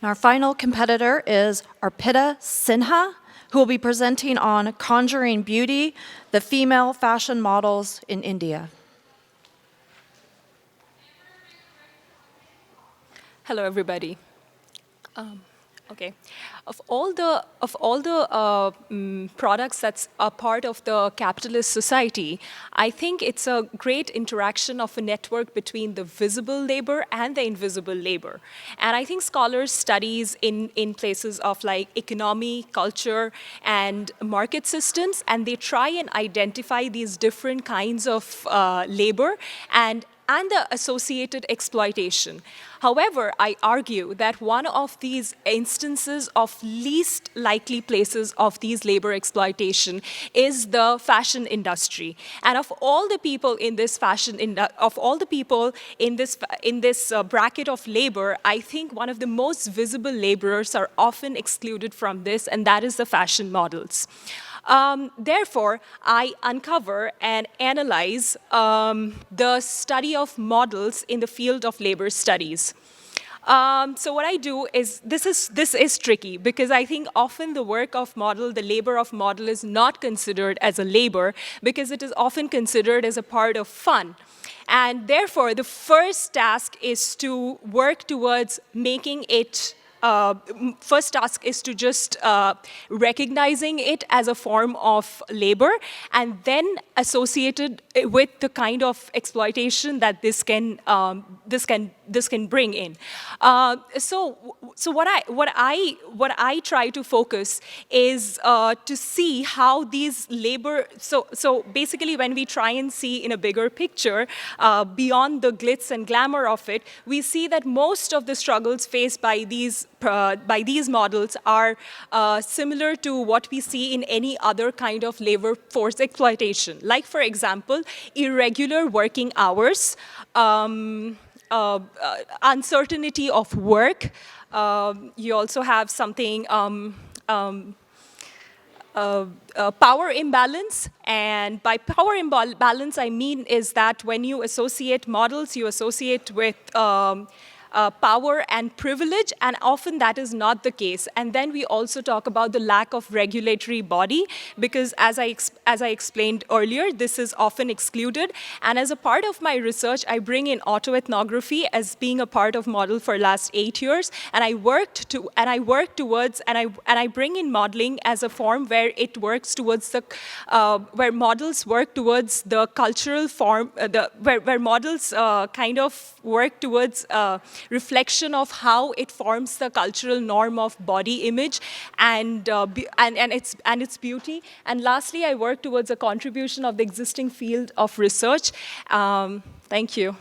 Our final competitor is Arpita Sinha, who will be presenting on Conjuring Beauty, the female fashion models in India. Hello, everybody. Okay, of all the products that's a part of the capitalist society, I think it's a great interaction of a network between the visible labor and the invisible labor. And I think scholars studies in places of like economy, culture, and market systems, and they try and identify these different kinds of labor and the associated exploitation. However, I argue that one of these instances of least likely places of these labor exploitation is the fashion industry. And of all the people in this bracket of labor, I think one of the most visible laborers are often excluded from this, and that is the fashion models. Therefore, I uncover and analyze the study of models in the field of labor studies. So what I do is, this is tricky because I think often the work of model, the labor of model is not considered as a labor because it is often considered as a part of fun. And therefore, the first task is to work towards making it first task is to just recognizing it as a form of labor and then associated with the kind of exploitation that this can bring in. So what I try to focus is to see how these labor. So basically, when we try and see in a bigger picture beyond the glitz and glamour of it, we see that most of the struggles faced by these models are similar to what we see in any other kind of labor force exploitation. Like, for example, irregular working hours, uncertainty of work. You also have something, power imbalance. And by power imbalance, I mean is that when you associate models, you associate with power and privilege, and often that is not the case. And then we also talk about the lack of regulatory body, because as I explained earlier, this is often excluded. And as a part of my research, I bring in autoethnography as being a part of model for last 8 years, and I bring in modeling as a form where it works towards the where models work towards the cultural form, where models kind of work towards reflection of how it forms the cultural norm of body image and its beauty. And lastly, I work towards a contribution of the existing field of research. Thank you.